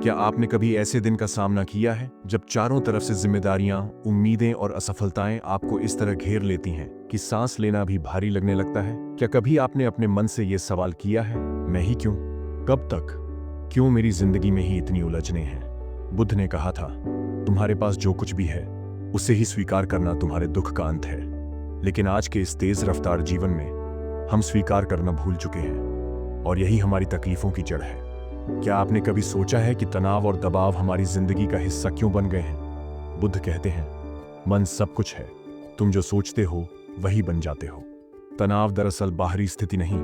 क्या आपने कभी ऐसे दिन का सामना किया है जब चारों तरफ से जिम्मेदारियां, उम्मीदें और असफलताएं आपको इस तरह घेर लेती हैं कि सांस लेना भी भारी लगने लगता है? क्या कभी आपने अपने मन से यह सवाल किया है, मैं ही क्यों? कब तक? क्यों मेरी जिंदगी में ही इतनी उलझनें हैं? बुद्ध ने कहा था, तुम्हारे पास जो कुछ भी है उसे ही स्वीकार करना तुम्हारे दुख का अंत है। लेकिन आज के इस तेज रफ्तार जीवन में हम स्वीकार करना भूल चुके हैं और यही हमारी तकलीफों की जड़ है। क्या आपने कभी सोचा है कि तनाव और दबाव हमारी जिंदगी का हिस्सा क्यों बन गए हैं? बुद्ध कहते हैं, मन सब कुछ है, तुम जो सोचते हो वही बन जाते हो। तनाव दरअसल बाहरी स्थिति नहीं,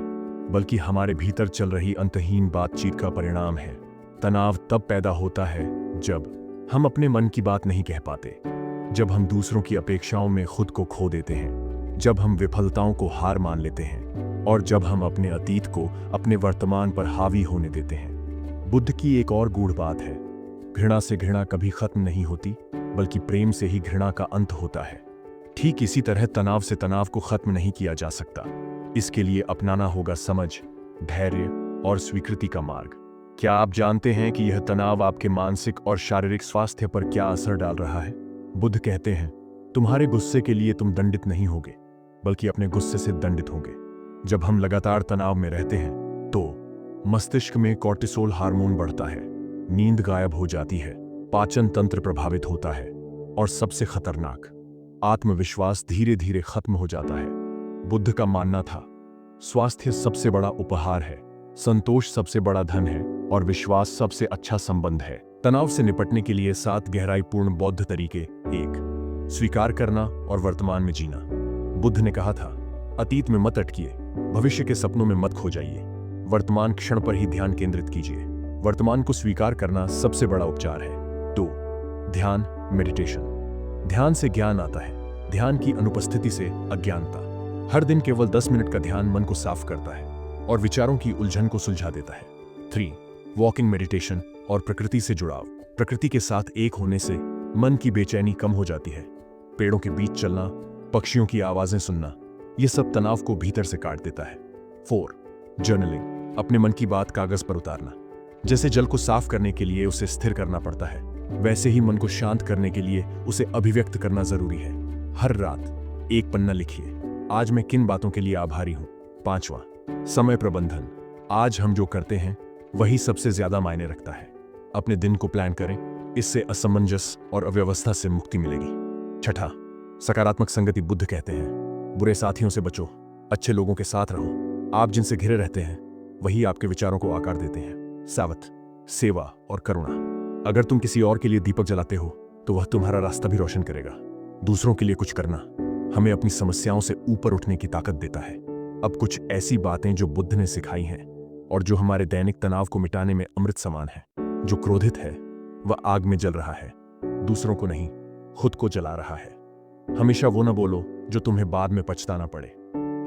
बल्कि हमारे भीतर चल रही अंतहीन बातचीत का परिणाम है। तनाव तब पैदा होता है जब हम अपने मन की बात नहीं कह पाते, जब हम दूसरों की अपेक्षाओं में खुद को खो देते हैं, जब हम विफलताओं को हार मान लेते हैं और जब हम अपने अतीत को अपने वर्तमान पर हावी होने देते हैं। बुद्ध की एक और गूढ़ बात है, घृणा से घृणा कभी खत्म नहीं होती, बल्कि प्रेम से ही घृणा का अंत होता है। ठीक इसी तरह तनाव से तनाव को खत्म नहीं किया जा सकता। इसके लिए अपनाना होगा समझ, धैर्य और स्वीकृति का मार्ग। क्या आप जानते हैं कि यह तनाव आपके मानसिक और शारीरिक स्वास्थ्य पर क्या असर डाल रहा है? बुद्ध कहते हैं, तुम्हारे गुस्से के लिए तुम दंडित नहीं होगे, बल्कि अपने गुस्से से दंडित होंगे। जब हम लगातार तनाव में रहते हैं तो मस्तिष्क में कॉर्टिसोल हार्मोन बढ़ता है, नींद गायब हो जाती है, पाचन तंत्र प्रभावित होता है और सबसे खतरनाक, आत्मविश्वास धीरे धीरे खत्म हो जाता है। बुद्ध का मानना था, स्वास्थ्य सबसे बड़ा उपहार है, संतोष सबसे बड़ा धन है और विश्वास सबसे अच्छा संबंध है। तनाव से निपटने के लिए 7 गहराईपूर्ण बौद्ध तरीके। 1. स्वीकार करना और वर्तमान में जीना। बुद्ध ने कहा था, अतीत में मत अटकिए, भविष्य के सपनों में मत खो जाइए, वर्तमान क्षण पर ही ध्यान केंद्रित कीजिए। वर्तमान को स्वीकार करना सबसे बड़ा उपचार है। 2. ध्यान, मेडिटेशन। ध्यान से ज्ञान आता है, ध्यान की अनुपस्थिति से अज्ञानता। हर दिन केवल 10 मिनट का ध्यान मन को साफ करता है और विचारों की उलझन को सुलझा देता है। 3. वॉकिंग मेडिटेशन और प्रकृति से जुड़ाव। प्रकृति के साथ एक होने से मन की बेचैनी कम हो जाती है। पेड़ों के बीच चलना, पक्षियों की आवाजें सुनना, यह सब तनाव को भीतर से काट देता है। 4. जर्नलिंग, अपने मन की बात कागज पर उतारना। जैसे जल को साफ करने के लिए उसे स्थिर करना पड़ता है, वैसे ही मन को शांत करने के लिए उसे अभिव्यक्त करना जरूरी है। हर रात एक पन्ना लिखिए, आज मैं किन बातों के लिए आभारी हूं। 5वां, समय प्रबंधन। आज हम जो करते हैं वही सबसे ज्यादा मायने रखता है। अपने दिन को प्लान करें, इससे असमंजस और अव्यवस्था से मुक्ति मिलेगी। 6. सकारात्मक संगति। बुद्ध कहते हैं, बुरे साथियों से बचो, अच्छे लोगों के साथ रहो। आप जिनसे घिरे रहते हैं वही आपके विचारों को आकार देते हैं। 7. सेवा और करुणा। अगर तुम किसी और के लिए दीपक जलाते हो तो वह तुम्हारा रास्ता भी रोशन करेगा। दूसरों के लिए कुछ करना हमें अपनी समस्याओं से ऊपर उठने की ताकत देता है। अब कुछ ऐसी बातें जो बुद्ध ने सिखाई हैं और जो हमारे दैनिक तनाव को मिटाने में अमृत समान है। जो क्रोधित है वह आग में जल रहा है, दूसरों को नहीं, खुद को जला रहा है। हमेशा वो न बोलो जो तुम्हें बाद में पछताना पड़े।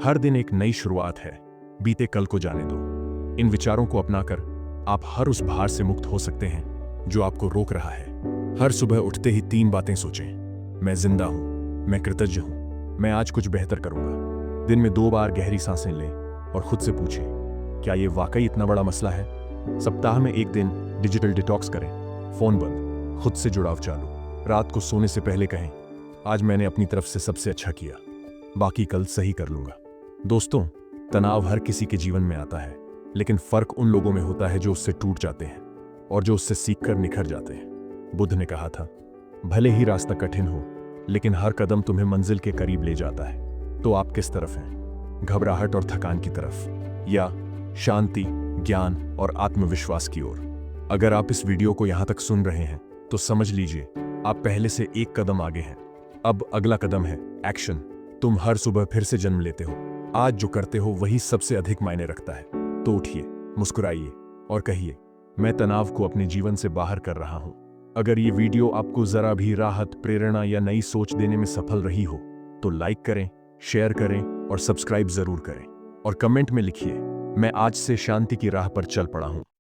हर दिन एक नई शुरुआत है, बीते कल को जाने दो। इन विचारों को अपनाकर आप हर उस भार से मुक्त हो सकते हैं जो आपको रोक रहा है। हर सुबह उठते ही 3 बातें सोचें, मैं जिंदा हूं, मैं कृतज्ञ हूं, मैं आज कुछ बेहतर करूंगा। दिन में 2 बार गहरी सांसें लें और खुद से पूछें, क्या यह वाकई इतना बड़ा मसला है? सप्ताह में 1 दिन डिजिटल डिटॉक्स करें, फोन बंद, खुद से जुड़ाव चालू। रात को सोने से पहले कहें, आज मैंने अपनी तरफ से सबसे अच्छा किया, बाकी कल सही कर लूंगा। दोस्तों, तनाव हर किसी के जीवन में आता है, लेकिन फर्क उन लोगों में होता है जो उससे टूट जाते हैं और जो उससे सीखकर निखर जाते हैं। बुद्ध ने कहा था, भले ही रास्ता कठिन हो, लेकिन हर कदम तुम्हें मंजिल के करीब ले जाता है। तो आप किस तरफ हैं? घबराहट और थकान की तरफ या शांति, ज्ञान और आत्मविश्वास की ओर? अगर आप इस वीडियो को यहां तक सुन रहे हैं तो समझ लीजिए आप पहले से एक कदम आगे हैं। अब अगला कदम है एक्शन। तुम हर सुबह फिर से जन्म लेते हो, आज जो करते हो वही सबसे अधिक मायने रखता है। तो उठिए, मुस्कुराइए और कहिए, मैं तनाव को अपने जीवन से बाहर कर रहा हूं। अगर ये वीडियो आपको जरा भी राहत, प्रेरणा या नई सोच देने में सफल रही हो तो लाइक करें, शेयर करें और सब्सक्राइब जरूर करें। और कमेंट में लिखिए, मैं आज से शांति की राह पर चल पड़ा हूं।